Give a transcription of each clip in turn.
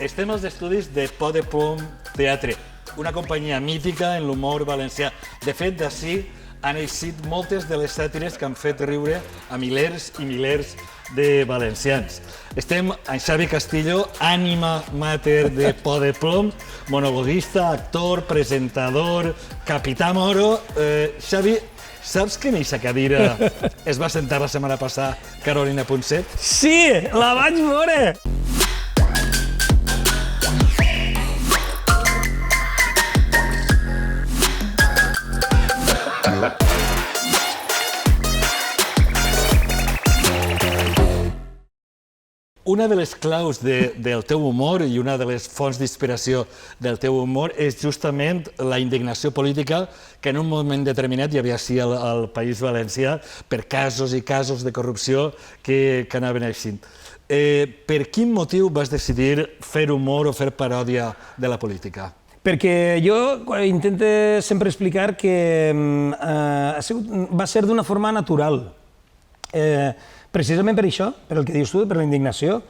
Estem als estudis de Pot de Plom Teatre, una companyia mítica en l'humor valencià. De fet, d'ací han eixit moltes de les sàtires que han fet riure a milers i milers de valencians. Estem amb Xavi Castillo, ànima mater de Pot de Plom, monologuista, actor, presentador, capità Moro. Xavi, saps que en eixa cadira es va sentar la setmana passada Carolina Ponset? Sí, la vaig veure! Una de les claus del teu humor i una de les fonts d'inspiració del teu humor és justament la indignació política que en un moment determinat hi havia així al País Valencià per casos i casos de corrupció que anaven eixint. Per quin motiu vas decidir fer humor o fer paròdia de la política? Perquè jo intento sempre explicar que va ser d'una forma natural. Precisament per això, per el que dius tu, per la indignació.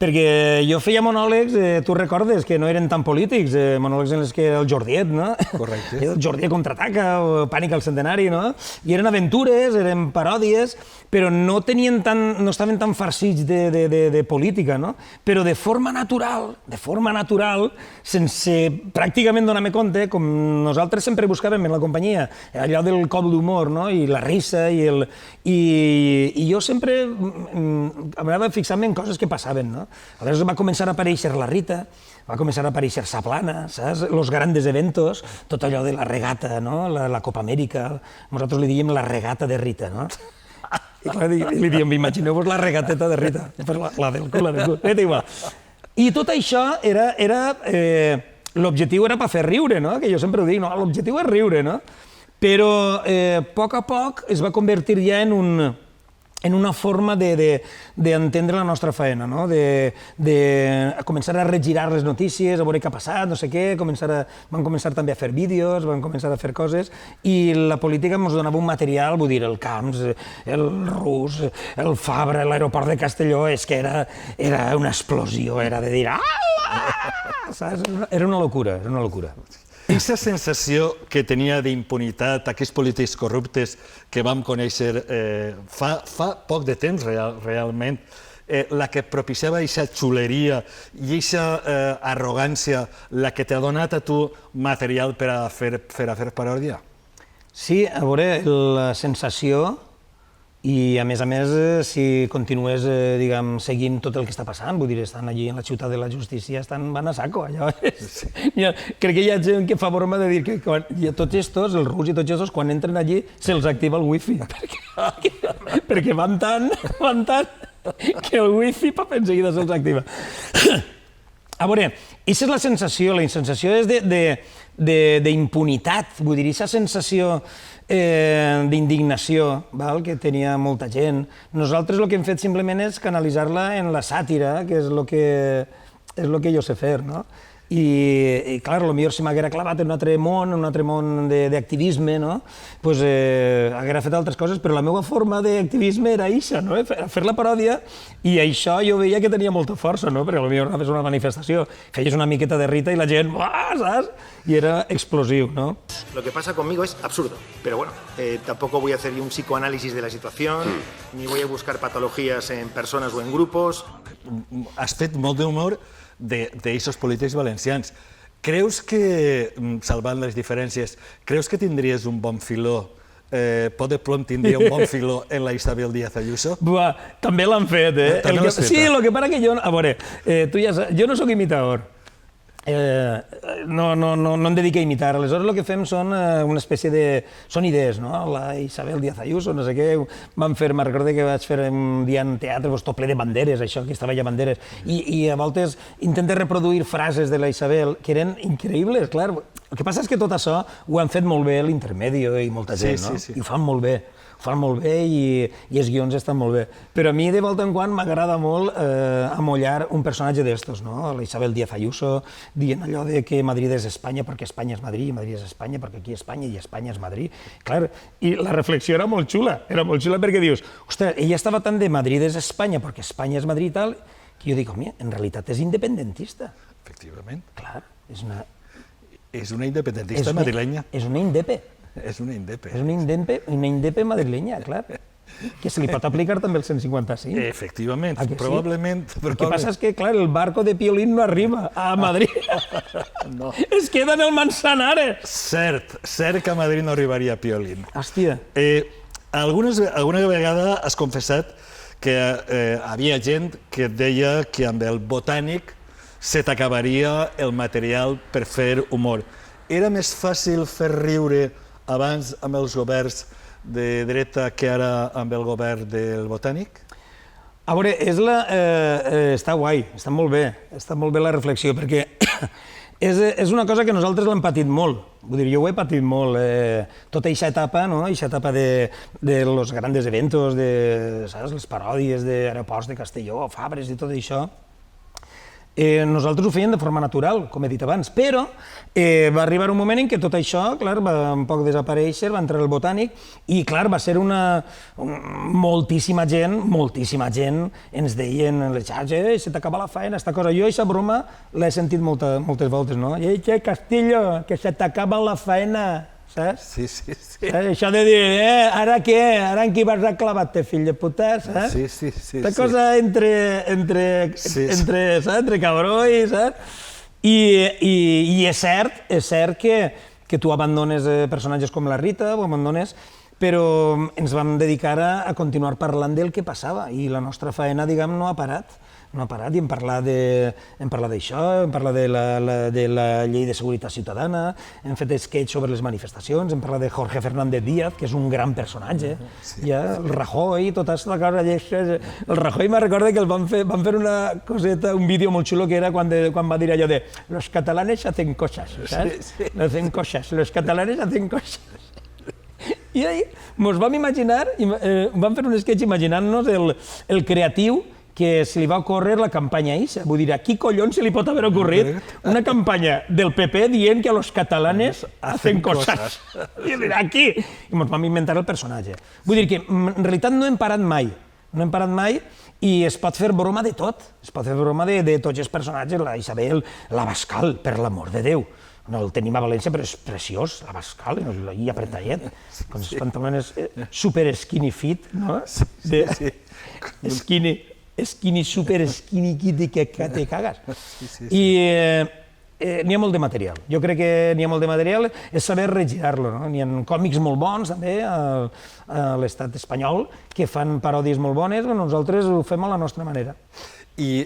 Perquè jo feia monòlegs, tu recordes, que no eren tan polítics, monòlegs en els que el Jordiet, no? Correcte. El Jordiet contraataca, o Pànic al centenari, no? I eren aventures, eren paròdies, però no estaven tan farcits de política, no? Però de forma natural, sense pràcticament donar-me compte, com nosaltres sempre buscàvem en la companyia, allò del cop d'humor, no? I la risa, i jo sempre anava fixant-me en coses que passaven, no? Aleshores va començar a aparèixer la Rita, va començar a aparèixer Saplana, saps? Los grandes eventos, tot allò de la regata, no? La Copa Amèrica, nosaltres li diem la regata de Rita, no? I clar, li diem, imagineu-vos la regateta de Rita, la del cul, igual. I tot això l'objectiu era per fer riure, no? Que jo sempre ho dic, no? L'objectiu és riure, no? Però a poc es va convertir ja en una forma d'entendre la nostra feina, no? De començar a regirar les notícies, a veure què ha passat, no sé què, van començar també a fer vídeos, van començar a fer coses, i la política ens donava un material, vull dir, el Camps, el Rus, el Fabra, l'aeroport de Castelló, és que era una explosió, era de dir... Saps? Era una locura, era una locura. Aquesta sensació que tenia d'impunitat aquests polítics corruptes que vam conèixer fa poc de temps, realment, la que propiciava aquesta xuleria i aquesta arrogància, la que t'ha donat a tu material per a fer paròdia? Sí, a veure, la sensació, i a més, si continués, diguem, seguint tot el que està passant, vull dir, estan allí en la ciutat de la justícia, van a saco, allò. Crec que hi ha gent que fa broma de dir que tots estos, els russos i tots estos, quan entren allí, se'ls activa el wifi, perquè van tant, que el wifi en seguida se'ls activa. A veure, aquesta és la sensació és d'impunitat, vull dir, aquesta sensació d'indignació que tenia molta gent. Nosaltres el que hem fet simplement és canalitzar-la en la sàtira, que és el que jo sé fer, no? I clar, potser si m'haguera clavat en un altre món d'activisme, doncs haguera fet altres coses, però la meva forma d'activisme era això, fer la paròdia, i això jo veia que tenia molta força, perquè potser anaves a una manifestació, feies una miqueta de Rita i la gent, ¿sabes? Y era explosivo, ¿no? Lo que pasa conmigo es absurdo, pero bueno, tampoco voy a hacer un psicoanálisis de la situación, ni voy a buscar patologías en personas o en grupos. Has fet molt d'humor d'eixos polítics valencians. Creus que, salvant les diferències, creus que tindries un bon filó? Pot de Plom tindria un bon filó en la Isabel Díaz Ayuso? També l'han fet, Sí, el que passa que jo... A veure, jo no soc imitador. No em dedico a imitar. Aleshores el que fem són una espècie de... Són idees, no? La Isabel Díaz Ayuso, no sé què, me'n recordo que vaig fer un dia en teatre tot ple de banderes, això, que estava allà banderes, i a voltes intento reproduir frases de la Isabel que eren increïbles, clar. El que passa és que tot això ho han fet molt bé l'Intermedio i molta gent, no? I ho fan molt bé. I els guions estan molt bé. Però a mi, de volta en quan, m'agrada molt amollar un personatge d'estos, no? La Isabel Díaz Ayuso, dient allò de que Madrid és Espanya perquè Espanya és Madrid, i Madrid és Espanya perquè aquí és Espanya i Espanya és Madrid. Clar, i la reflexió era molt xula perquè dius, ostres, ella estava tan de Madrid és Espanya perquè Espanya és Madrid i tal, que jo dic, home, en realitat és independentista. Efectivament. Clar, és una... És una independentista madrilenya. És una indepe. És una indepe. És una indepe madrilenya, clar. Que se li pot aplicar també el 155. Efectivament, Ah, que sí? probablement. El que passa és que, clar, el barco de Piolín no arriba a Madrid. No. Es queda en el Manzanares. Cert que a Madrid no arribaria Piolín. Hòstia. Alguna vegada has confessat que havia gent que et deia que amb el Botànic se t'acabaria el material per fer humor. Era més fàcil fer riure abans amb els governs de dreta que ara amb el govern del Botànic? A veure, està guai, està molt bé la reflexió, perquè és una cosa que nosaltres l'hem patit molt. Vull dir, jo ho he patit molt. Tota aquesta etapa, no? Aquesta etapa de los grandes eventos, saps? Les paròdies d'aeroports de Castelló, Fabres i tot això, nosaltres ho fèiem de forma natural, com he dit abans, però va arribar un moment en què tot això, clar, va un poc desaparèixer, va entrar el Botànic i, clar, va ser moltíssima gent ens deien en les xarxes, se t'acaba la feina, esta cosa. Jo aquesta broma l'he sentit moltes voltes, no? Che, Castillo, que se t'acaba la feina, saps? Sí. Això de dir, ara què? Ara en qui vas a clavar-te, fill de puta, saps? Sí. Aquesta cosa entre cabró i, saps? I és cert que tu abandones personatges com la Rita, ho abandones, però ens vam dedicar a continuar parlant del que passava i la nostra feina, diguem, no ha parat i hem parlat d'això, hem parlat de la llei de seguretat ciutadana, hem fet sketch sobre les manifestacions, hem parlat de Jorge Fernández Díaz, que és un gran personatge, el Rajoy, tota aquesta cosa lleixa. El Rajoy me recorda que el van fer una coseta, un vídeo molt xulo que era quan va dir allò de los catalanes hacen cosas, saps? Hacen cosas, los catalanes hacen cosas. I ahí ens vam imaginar, vam fer un sketch imaginant-nos el creatiu que se li va ocórrer la campanya ISA. Vull dir, a qui collons se li pot haver ocorrit una campanya del PP dient que a los catalanes hacen cosas? I dir, aquí! I ens vam inventar el personatge. Vull dir que, en realitat, no hem parat mai i es pot fer broma de tot. Es pot fer broma de tots els personatges, la Isabel, l'Abascal, per l'amor de Déu. No el tenim a València, però és preciós, l'Abascal, i apretallet, amb els pantalons super skinny fit, no? Skinny, super skinny kid que te cagas. I n'hi ha molt de material. Jo crec que n'hi ha molt de material, és saber regirar-lo. N'hi ha còmics molt bons, també, a l'estat espanyol, que fan paròdies molt bones, però nosaltres ho fem a la nostra manera. I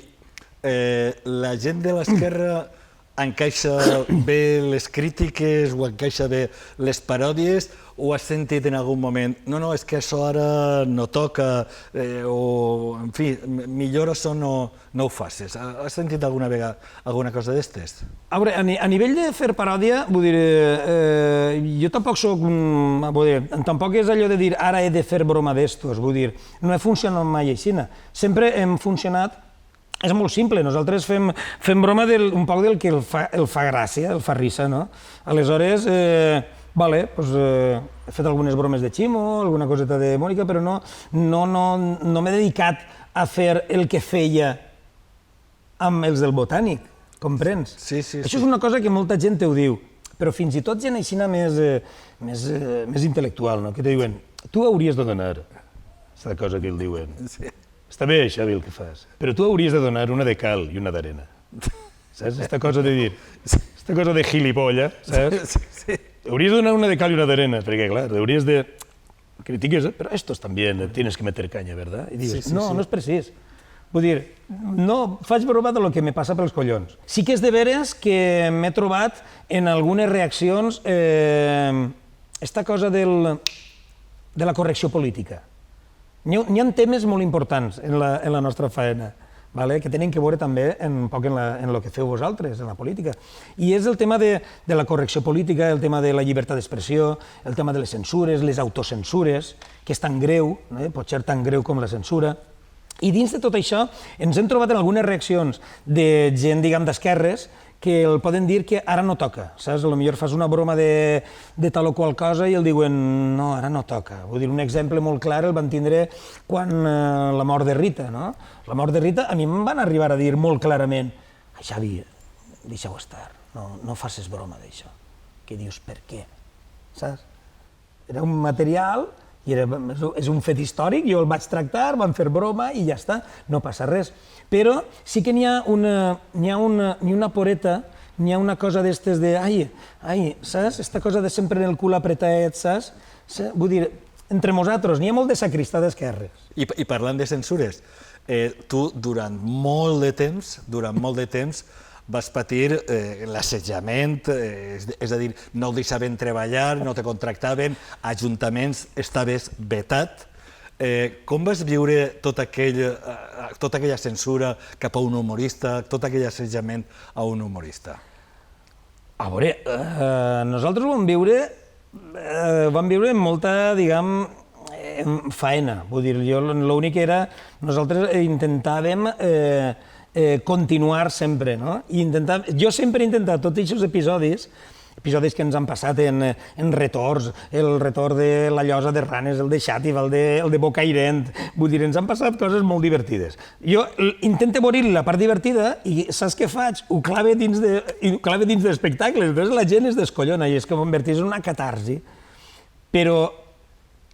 la gent de l'esquerra encaixa bé les crítiques o encaixa bé les paròdies o has sentit en algun moment no, és que això ara no toca o, en fi, millor això no ho facis. Has sentit alguna vegada alguna cosa d'estes? A veure, a nivell de fer paròdia, vull dir, jo tampoc soc, tampoc és allò de dir ara he de fer broma d'estos, vull dir, no he funcionat mai així. Sempre hem funcionat. És molt simple, nosaltres fem broma un poc del que el fa gràcia, el fa risa, no? Aleshores, he fet algunes bromes de Ximo, alguna coseta de Mònica, però no m'he dedicat a fer el que feia amb els del Botànic, comprens? Sí. Això és una cosa que molta gent ho diu, però fins i tot gent així més intel·lectual, no? Que te diuen, tu hauries de donar, aquesta cosa que el diuen. Està bé, Xavi, el que fas, però tu hauries de donar una de cal i una d'arena. Saps? Aquesta cosa de dir, aquesta cosa de gilipolla, saps? Hauries de donar una de cal i una d'arena, perquè, clar, hauries de... Critiques, però estos també tienes que meter canya, ¿verdad? I dius, no és precís. Vull dir, no faig broma de lo que me passa pels collons. Sí que és de veres que m'he trobat en algunes reaccions esta cosa de la correcció política. N'hi ha temes molt importants en la nostra feina, que tenen que veure també un poc en el que feu vosaltres, en la política. I és el tema de la correcció política, el tema de la llibertat d'expressió, el tema de les censures, les autocensures, que és tan greu, pot ser tan greu com la censura. I dins de tot això ens hem trobat en algunes reaccions de gent, diguem, d'esquerres, que el poden dir que ara no toca, saps? Potser fas una broma de tal o qual cosa i el diuen no, ara no toca. Vull dir, un exemple molt clar el van tindre quan la mort de Rita, no? La mort de Rita, a mi em van arribar a dir molt clarament Xavi, deixa-ho estar, no facis broma d'això. Que dius, per què? Saps? Era un material, és un fet històric, jo el vaig tractar, van fer broma i ja està, no passa res. Però sí que n'hi ha una poreta, n'hi ha una cosa d'estes de, saps? Esta cosa de sempre en el cul apretadet, saps? Vull dir, entre nosaltres, n'hi ha molt de sacristà d'esquerres. I parlant de censures, tu durant molt de temps vas patir l'assetjament, és a dir, no et deixaven treballar, no te contractaven, ajuntaments, estaves vetat. Com vas viure tota aquella censura cap a un humorista, tot aquell assetjament a un humorista? A veure, nosaltres ho vam viure amb molta, diguem, faena. Vull dir, l'únic era, nosaltres intentàvem continuar sempre, no? Jo sempre he intentat tots aquests episodis que ens han passat en retorns, el retorn de la Llosa de Ranes, el de Xàtiva, el de Bocairent, vull dir, ens han passat coses molt divertides. Jo intento veure la part divertida i saps què faig? Ho clave dins d'espectacles, llavors la gent es descollona i és que converteix en una catarsi. Però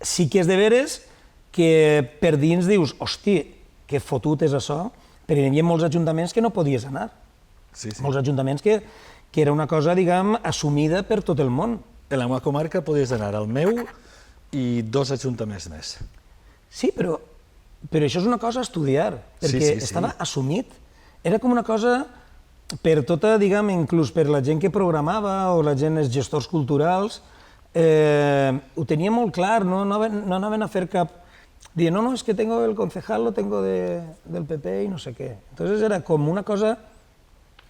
sí que és de veres que per dins dius, hosti, que fotut és això, perquè hi havia molts ajuntaments que no podies anar. Molts ajuntaments que era una cosa, diguem, assumida per tot el món. En la meva comarca podies anar al meu i 2 ajuntaments més. Sí, però això és una cosa a estudiar, perquè estava assumit. Era com una cosa per tota, diguem, inclús per la gent que programava o la gent, els gestors culturals, ho tenia molt clar, no anaven a fer cap... Dient, no, es que tengo el concejal, lo tengo del PP y no sé qué. Entonces era com una cosa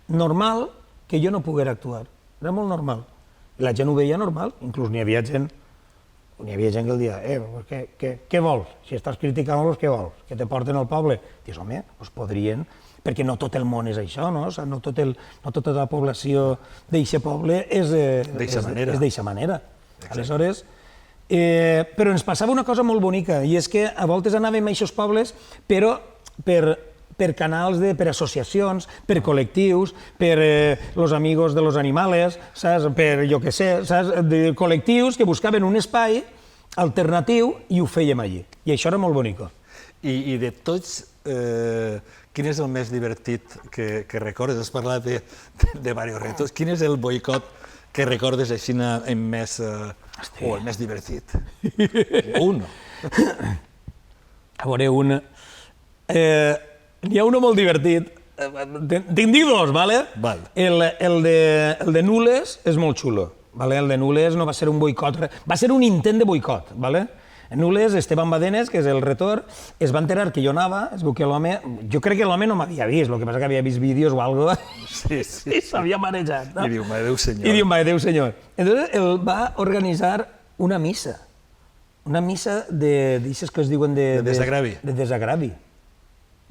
normal que jo no poguera actuar. Era molt normal. La gent ho veia normal, inclús n'hi havia gent que el dia, què vols? Si estàs criticant-los, què vols? Que te porten al poble? Dius, home, doncs podrien, perquè no tot el món és això, no? No tota la població d'aquest poble és d'eixa manera. Aleshores, però ens passava una cosa molt bonica, i és que a voltes anàvem a aquests pobles, però per canals, per associacions, per col·lectius, per los amigos de los animales, saps? Per, jo què sé, saps? De col·lectius que buscaven un espai alternatiu i ho fèiem allí. I això era molt bonic. I de tots, quin és el més divertit que recordes? Has parlat de diversos retos. Quin és el boicot que recordes així en més... o el més divertit? Un. A veure, n'hi ha un molt divertit. Te'n dic 2, ¿vale? Val. El de Nules és molt xulo. El de Nules no va ser un boicot, va ser un intent de boicot, ¿vale? En Nules, Esteban Badenes, que és el retor, es va enterar que jo anava, es veu que l'home... Jo crec que l'home no m'havia vist, el que passa que havia vist vídeos o alguna cosa, i s'havia marejat. I diu, mare Déu senyor. I diu, mare Déu senyor. Entonces, ell va organitzar una missa d'aixes que es diuen de desagravi. De desagravi.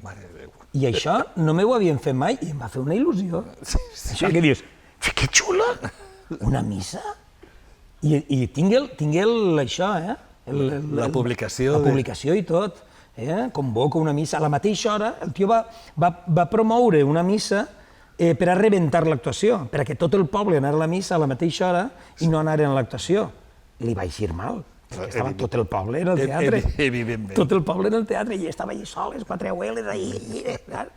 Mare de Déu. I això no m'ho havien fet mai i em va fer una il·lusió. Això que dius, que xula, una missa? I tinc això, La publicació. La publicació i tot. Convoca una missa. A la mateixa hora, el tio va promoure una missa per a rebentar l'actuació, perquè tot el poble anara a la missa a la mateixa hora i no anaren a l'actuació. Li va eixir mal, perquè estava tot el poble en el teatre. Evidentment. Tot el poble en el teatre, i estava allà sol, les 4 abueles, allà.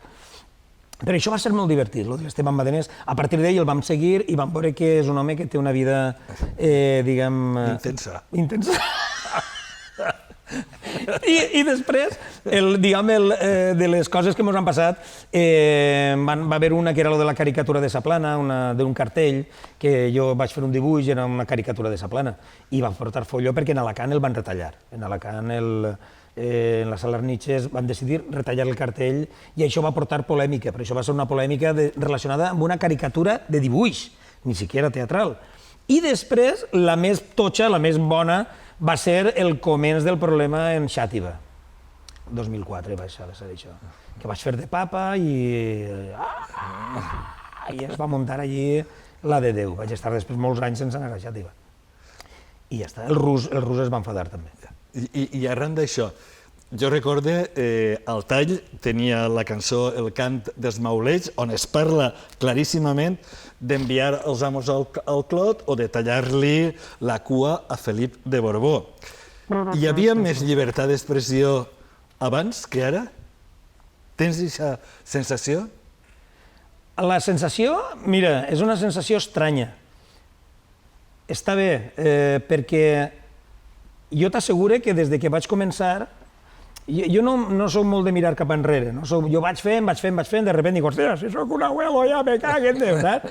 Però això va ser molt divertit, l'Esteban Badenés. A partir d'ell el vam seguir i vam veure que és un home que té una vida, diguem... Intensa. I després, de les coses que ens han passat, va haver una que era de la caricatura de Saplana, d'un cartell, que jo vaig fer un dibuix i era una caricatura de Saplana, i va portar folló perquè en Alacant el van retallar. En Alacant, en la sala Arnitxes, van decidir retallar el cartell i això va portar polèmica, però això va ser una polèmica relacionada amb una caricatura de dibuix, ni siquiera teatral. I després, la més totxa, la més bona, va ser el començ del problema en Xàtiva. 2004 va ser això. Que vaig fer de papa i es va muntar allí la de Déu. Vaig estar després molts anys sense anar a Xàtiva. I ja està. El rus es va enfadar també. I arran d'això, Jo recorde, al tall tenia la cançó El cant dels maulets, on es parla claríssimament d'enviar els amos al clot o de tallar-li la cua a Felip de Borbó. Hi havia més llibertat d'expressió abans que ara? Tens aquesta sensació? La sensació, mira, és una sensació estranya. Està bé, perquè jo t'asseguro que des que vaig començar, jo no soc molt de mirar cap enrere, no? Jo vaig fent, de sobte dic, hòstia, si sóc un abuelo ja me caguen, de veritat.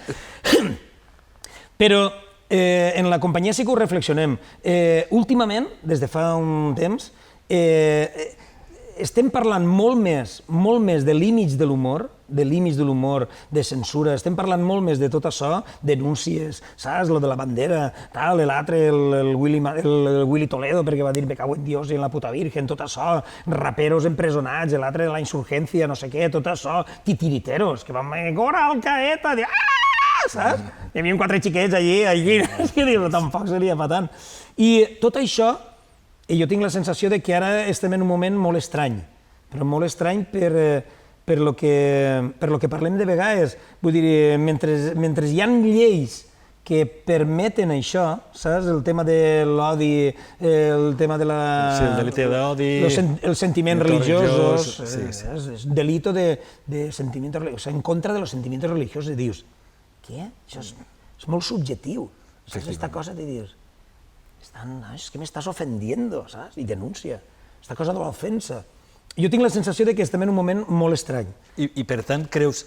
Però en la companyia sí que ho reflexionem. Últimament, des de fa un temps, estem parlant molt més de límits de l'humor, de censura, estem parlant molt més de tot això, denúncies, saps, lo de la bandera, tal, l'altre, el Willy Toledo, perquè va dir me cago en Dios i en la puta virgen, tot això, raperos empresonats, l'altre de la insurgència, no sé què, tot això, titiriteros, que van cobrar al caeta, saps? Hi havia 4 xiquets allí, és que dius, tampoc seria fa tant. I tot això, jo tinc la sensació de que ara estem en un moment molt estrany, però molt estrany per lo que parlem de vegades. Vull dir, mentre hi ha lleis que permeten això, saps? El tema de l'odi, el tema de la... Sí, el delicte d'odi... Els sentiments religiosos, el delito de sentimientos religiosos, en contra de los sentimientos religiosos, i dius, què? Això és molt subjectiu. Saps? Esta cosa te dius, és que m'estàs ofendiendo, saps? I denuncia. Esta cosa de l'ofensa. Jo tinc la sensació de que estem en un moment molt estrany. I per tant, creus,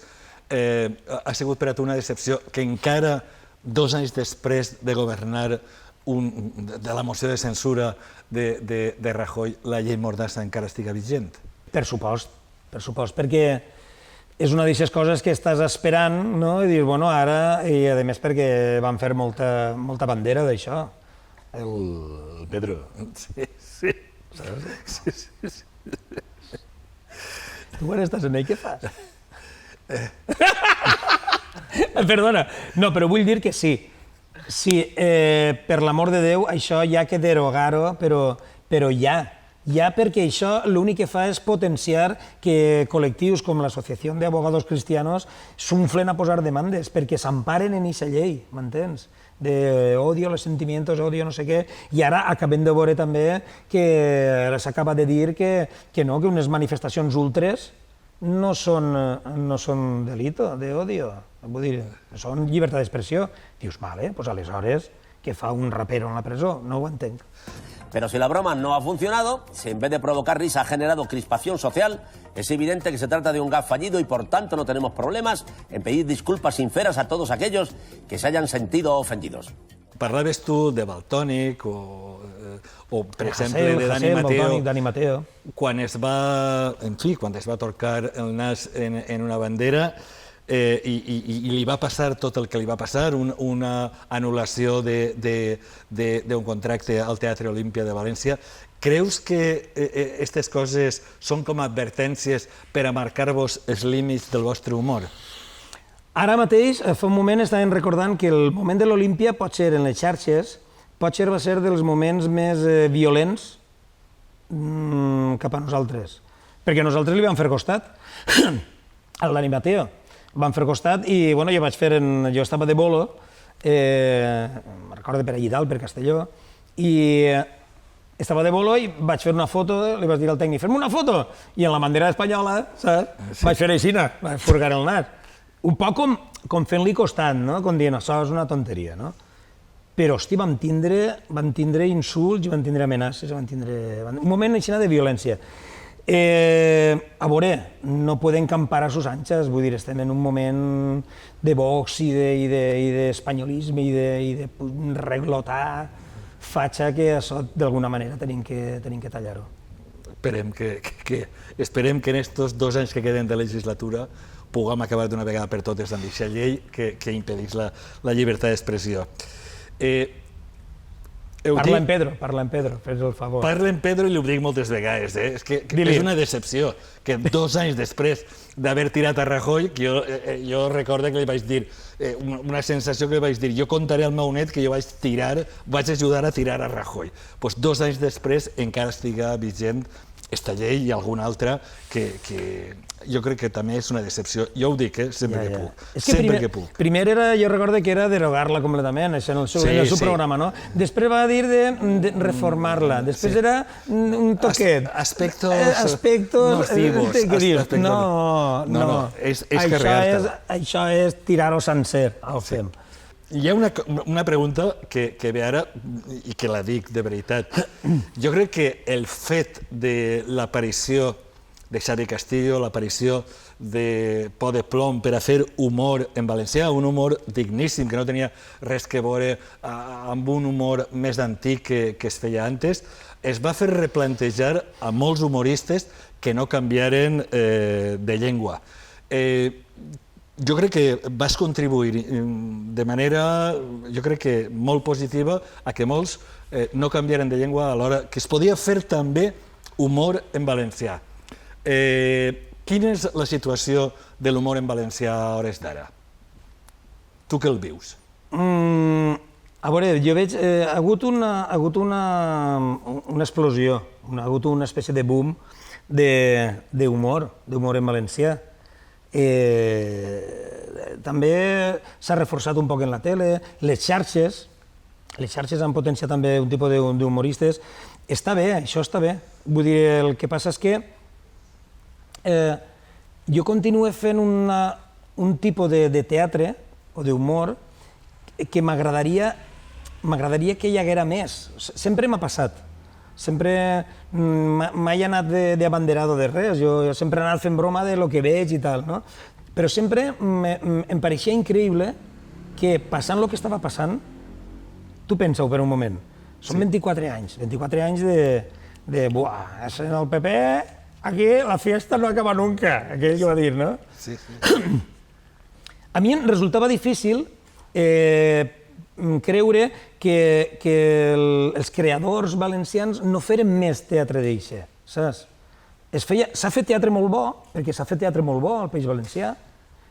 ha sigut per a tu una decepció que encara 2 anys després de governar de la moció de censura de Rajoy, la llei Mordassa encara estiga vigent? Per supost, perquè és una d'aquestes coses que estàs esperant, no? I dius, bueno, ara, i a més perquè van fer molta bandera d'això. El Pedro. Sí. Saps? Tu quan estàs en ell, què fas? Perdona, no, però vull dir que sí. Sí, per l'amor de Déu, això hi ha que derogar-ho, però ja, perquè això l'únic que fa és potenciar que col·lectius com l'Associació d'Abogados Cristianos s'unflen a posar demandes, perquè s'emparen en aquesta llei, m'entens? D'odio, los sentimientos, odio, no sé què, i ara acabem de veure també que s'acaba de dir que no, que unes manifestacions ultres no són delito d'odio, vull dir, són llibertat d'expressió. Dius, vale, pues aleshores, què fa un rapero en la presó? No ho entenc. Pero si la broma no ha funcionado, si en vez de provocar risa ha generado crispación social, es evidente que se trata de un gaf fallido y por tanto no tenemos problemas en pedir disculpas sinceras a todos aquellos que se hayan sentido ofendidos. Parlaves tu de Valtònic o per exemple, de Dani Mateo, quan es va torcar el nas en una bandera i li va passar tot el que li va passar, una anul·lació d'un contracte al Teatre Olímpia de València. Creus que aquestes coses són com advertències per a marcar-vos els límits del vostre humor? Ara mateix, fa un moment estàvem recordant que el moment de l'Olímpia potser en les xarxes potser va ser dels moments més violents cap a nosaltres, perquè nosaltres li vam fer costat al Dani Mateo. Vam fer costat i bueno, jo estava de bolo, me'n recordo per allí dalt, per Castelló, i estava de bolo i vaig fer una foto, li vaig dir al tècnic, fem una foto, i en la bandera espanyola, saps? Vaig fer aixina, vaig furgar el nas. Un poc com fent-li costat, no? Com dient, això és una tonteria, no? Però, hosti, vam tindre insults i vam tindre amenaces, un moment així de violència. A veure, no podem campar a sus anchas, vull dir, estem en un moment de Vox i d'espanyolisme i de reglotar fatxa que això d'alguna manera tenim que tallar-ho. Esperem que en aquests 2 anys que queden de legislatura puguem acabar d'una vegada per totes amb aquesta llei que impedeix la llibertat d'expressió. Parla en Pedro, fes el favor. Parla en Pedro i li ho dic moltes vegades, és que és una decepció que 2 anys després d'haver tirat a Rajoy, jo recordo que li vaig dir, una sensació que li vaig dir, jo contaré al meu net que jo vaig ajudar a tirar a Rajoy. Doncs 2 anys després encara estiga vigent esta llei i alguna altra que jo crec que també és una decepció. Jo ho dic, sempre que puc. Sempre que puc. Primer jo recordo que era derogar-la completament, això en el seu programa, no? Després va dir de reformar-la, després era un toquet. Aspectos nocivos. No, és carregar-te-la. Això és tirar-ho sencer, ho fem. Hi ha una pregunta que ve ara i que la dic de veritat. Jo crec que el fet de l'aparició de Xavi Castillo, l'aparició de Por de Plom per a fer humor en valencià, un humor digníssim, que no tenia res que veure amb un humor més antic que es feia antes, es va fer replantejar a molts humoristes que no canviaren de llengua. Jo crec que vas contribuir de manera, jo crec que molt positiva, a que molts no canviaren de llengua a l'hora que es podia fer també humor en valencià. Quina és la situació de l'humor en valencià a hores d'ara? Tu que el vius? A veure, jo veig, ha hagut una explosió, ha hagut una espècie de boom d'humor en valencià. També s'ha reforçat un poc en la tele, les xarxes han potenciat també un tipus d'humoristes. Està bé, això està bé. Vull dir, el que passa és que jo continuo fent un tipus de teatre o d'humor que m'agradaria que hi haguera més. Sempre m'ha passat. Sempre mai he anat d'abanderado de res, jo sempre he anat fent broma de lo que veig i tal, no? Però sempre em pareixia increïble que passant el que estava passant, tu pensa-ho per un moment, són 24 anys de buah, en el PP, aquí la fiesta no acaba nunca, aquell que va dir, no? Sí. A mi em resultava difícil creure que els creadors valencians no feren més teatre d'eixe, saps? S'ha fet teatre molt bo, perquè s'ha fet teatre molt bo al País Valencià,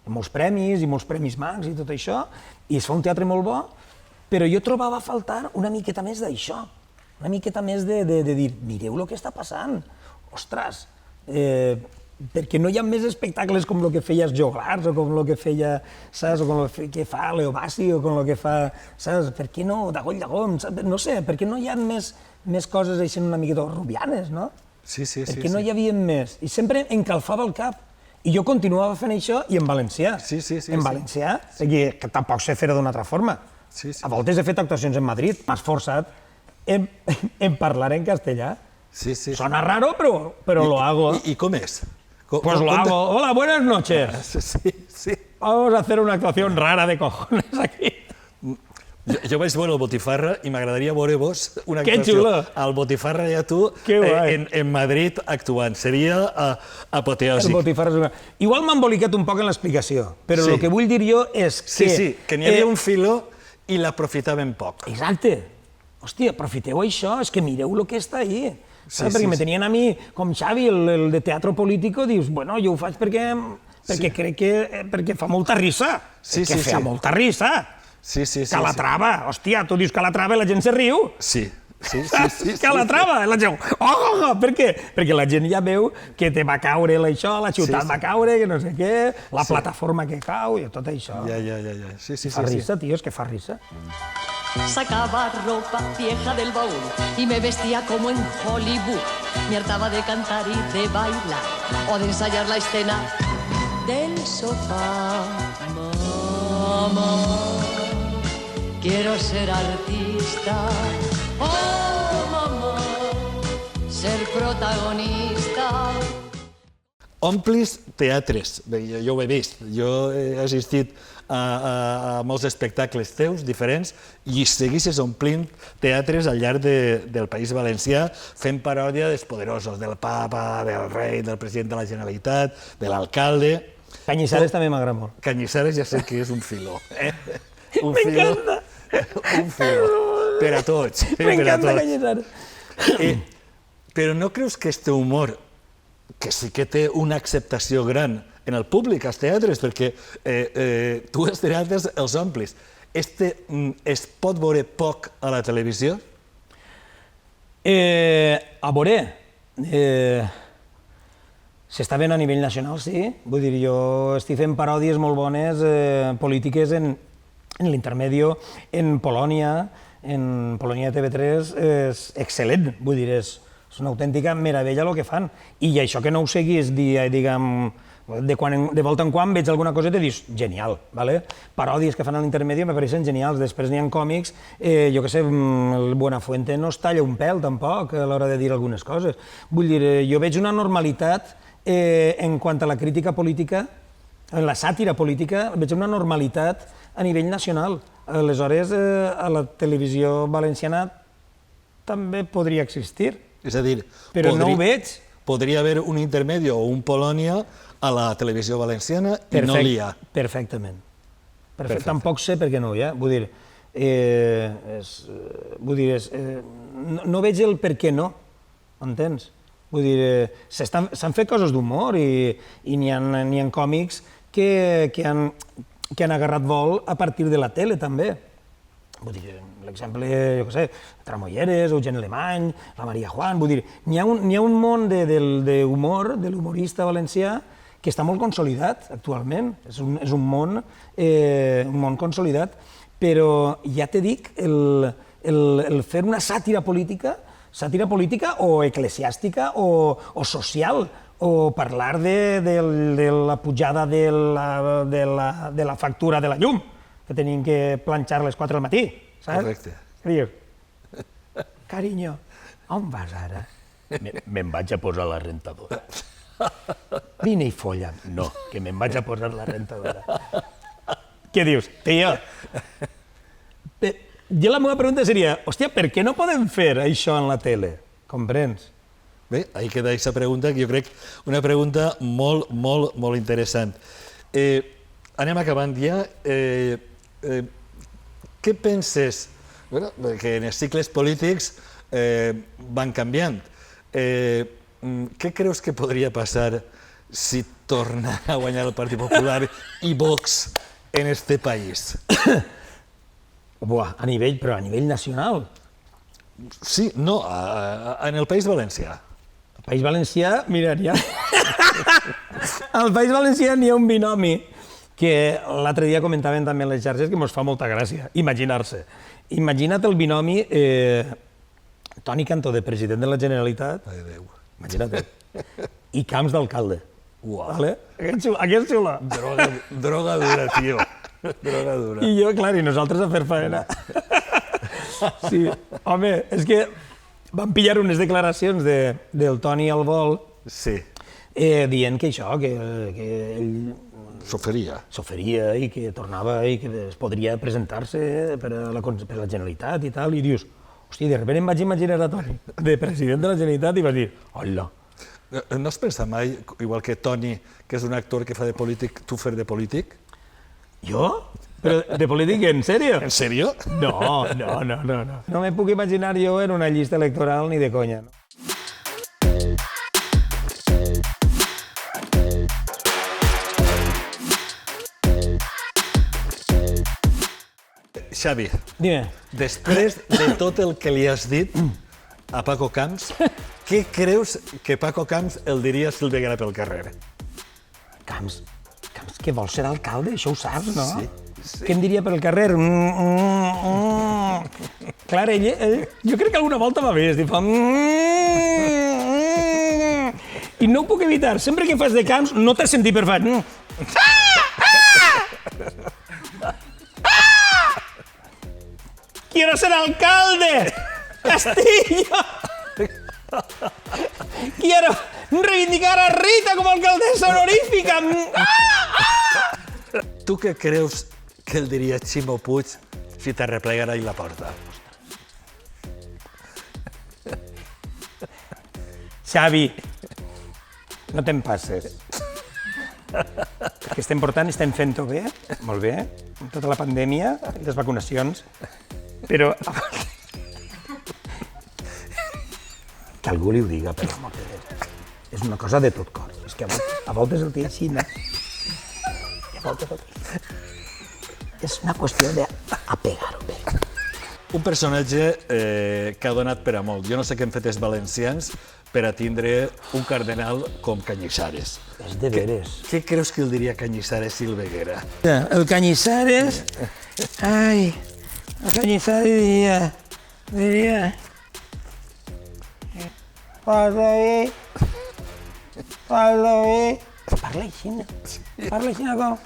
amb molts premis Max i tot això, i es fa un teatre molt bo, però jo trobava a faltar una miqueta més d'això, una miqueta més de dir, mireu el que està passant, ostres, perquè no hi ha més espectacles com el que feia els Joglars, o com el que feia, saps, o com el que fa Leo Bassi, o com el que fa, saps, per què no, d'Agoll d'Agom, no sé, per què no hi ha més coses així una miqueta rubianes, no? Sí. Per què no hi havia més? I sempre em calfava el cap. I jo continuava fent això, i en valencià. Sí. En valencià, perquè tampoc sé fer-ho d'una altra forma. A voltes he fet actuacions en Madrid, m'ha esforçat en parlar en castellà. Sona raro, però lo hago. ¿Y cómo es? Pues lo hago. Hola, buenas noches. Sí. Vamos a hacer una actuación rara de cojones aquí. Jo vaig veure el Botifarra i m'agradaria veure vos una actuació al Botifarra i a tu en Madrid actuant. Seria apoteòsic. El Botifarra és una... Igual m'ha embolicat un poc en l'explicació, però el que vull dir jo és que... Sí, que n'hi havia un filó i l'aprofitaven poc. Exacte. Hòstia, aprofiteu això, és que mireu el que està ahí. Perquè me tenien a mi, com Xavi, el de teatre político, dius, bueno, jo ho faig perquè crec que perquè fa molta risa. Que fa molta risa. Calatrava, hòstia, tu dius Calatrava i la gent se riu. Sí. Calatrava, la gent, per què? Perquè la gent ja veu que te va caure això, la ciutat va caure, que no sé què, la plataforma que cau i tot això. Ja. Fa risa, tio, és que fa risa. Sacaba ropa vieja del baúl y me vestía como en Hollywood. Me hartaba de cantar y de bailar o de ensayar la escena del sofá. Mamá, quiero ser artista. Oh, mamá, ser protagonista. Omplis teatres, jo ho he vist, jo he assistit a molts espectacles teus diferents i seguissis omplint teatres al llarg del País Valencià fent paròdia dels poderosos, del papa, del rei, del president de la Generalitat, de l'alcalde. Cañizares també m'agrada molt. Cañizares ja sé que és un filó. M'encanta! Un filó. Per a tots. M'encanta Cañizares. Però no creus que este humor, que sí que té una acceptació gran en el públic, als teatres, perquè tu els teatres els omplis. Es pot veure poc a la televisió? A veure, s'està fent a nivell nacional, sí. Vull dir, jo estic fent paròdies molt bones polítiques en l'intermedio, en Polònia TV3 és excel·lent, vull dir, és una autèntica meravella el que fan. I això que no ho seguis, diguem, de volta en quan veig alguna cosa i te dius, genial, ¿vale? Paròdies que fan a l'intermedio me pareixen genials. Després n'hi ha còmics, jo què sé, el Buenafuente no es talla un pèl tampoc a l'hora de dir algunes coses. Vull dir, jo veig una normalitat en quant a la crítica política, en la sàtira política, veig una normalitat a nivell nacional. Aleshores, a la televisió valenciana també podria existir. És a dir, però no ho veig. Podria haver un intermedio o un Polònia a la televisió valenciana i no n'hi ha. Perfectament. Tampoc sé per què no hi ha. Vull dir, no veig el per què no, entens? Vull dir, s'han fet coses d'humor i n'hi ha còmics que han agarrat vol a partir de la tele, també. Vull dir, l'exemple, jo què sé, Tramolleres, Eugen Alemany, la Maria Juan, vull dir, n'hi ha un món d'humor, de l'humorista valencià, que està molt consolidat actualment. És un món consolidat, però ja te dic, el fer una sàtira política o eclesiàstica o social, o parlar de la pujada de la factura de la llum, que tenim que planxar a les 4 del matí, saps? Correcte. Què dius? Carinyo, on vas ara? Me'n vaig a posar la rentadora. Vine i folla. No, que me'n vaig a posar la rentadora. Què dius? Tio, jo la meva pregunta seria, hòstia, per què no podem fer això en la tele? Comprens? Bé, ahí queda aquesta pregunta, que jo crec una pregunta molt, molt, molt interessant. Anem acabant ja. Què penses? Bueno, que en els cicles polítics van canviant. Què creus que podria passar si torna a guanyar el Partit Popular i Vox en este país? Buah, però a nivell nacional. Sí, no, en el País Valencià. Al País Valencià, mira, al País Valencià n'hi ha un binomi que l'altre dia comentaven també en les xarxes que ens fa molta gràcia, imaginar-se. Imagina't el binomi Toni Cantó, de president de la Generalitat, imagina't, i Camps d'alcalde. Uau. Aquest xula. Droga dura, tio. Droga dura. I jo, clar, i nosaltres a fer faena. Sí, home, és que van pillar unes declaracions del Toni al vol dient que això, que ell s'oferia i que tornava i que es podria presentar-se per a la Generalitat i tal, i dius, hòstia, de sobte em vaig imaginar a Toni de president de la Generalitat i vaig dir, hola. No has pensat mai, igual que Toni, que és un actor que fa de polític, tu fer de polític? Jo? Però de polític, en sèrio? En sèrio? No. No me puc imaginar jo en una llista electoral ni de conya. Xavi, dime. Després de tot el que li has dit a Paco Camps, què creus que Paco Camps el diria si el veguera pel carrer? Camps, que vol ser alcalde, això ho saps, no? Sí. Què em diria pel carrer? Clar, ell, jo crec que alguna volta m'ha vist, i fa... I no ho puc evitar, sempre que fas de Camps no t'has sentit per fer... ¡Quiero ser alcalde! ¡Castillo! ¡Quiero reivindicar a Rita como alcaldesa honorífica! Tu què creus que el diria Ximo Puig si t'arreplegara ahí la porta? Xavi, no te'n passes. El que estem portant, estem fent-ho bé, molt bé, amb tota la pandèmia, les vacunacions, però... Que algú li ho diga, per l'amor de Déu. És una cosa de tot cor. És que a voltes el té així, no? I a voltes el té. És una qüestió d'apegar-ho bé. Un personatge que ha donat per a molt. Jo no sé què han fet els valencians, per a tindre un cardenal com Cañizares. És de veres. Què creus que el diria Cañizares si el veguera? El Cañizares... Ai, el Cañizares diria... Parla bé. Parla així, com...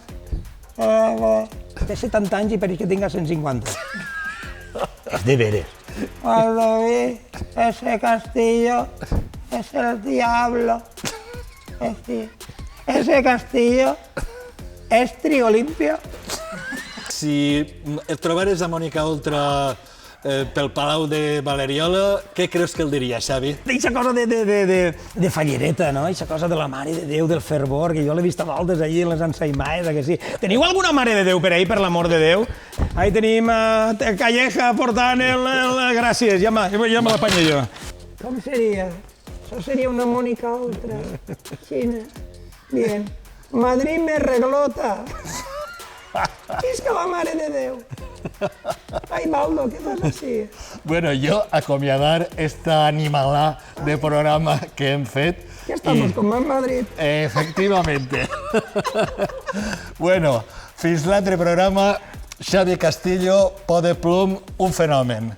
Té 70 anys i pareix que tinga 150. És de veres. Parla bé, ese Castillo es el diablo. Ese Castillo és Triolimpio. Si et trobares a Mònica Oltra pel Palau de Valeriola, què creus que el diria, Xavi? Eixa cosa de fallereta, no? Eixa cosa de la Mare de Déu, del fervor, que jo l'he vist a voltes allí en les ensaïmades, que sí. Teniu alguna Mare de Déu per ahí, per l'amor de Déu? Ahí tenim Calleja portant el... Gràcies, ja me l'apanyé jo. Com seria? Això seria una Mònica Oltra. Xina. Bien. Madrid me reglota. Visca la Mare de Déu. Ai, Baldo, què fas així? Bueno, jo acomiadar esta animalà de programa que hem fet. Ja estamos com en Madrid. Efectivamente. Bueno, fins l'altre programa, Xavi Castillo, Pot de Plom, un fenomen.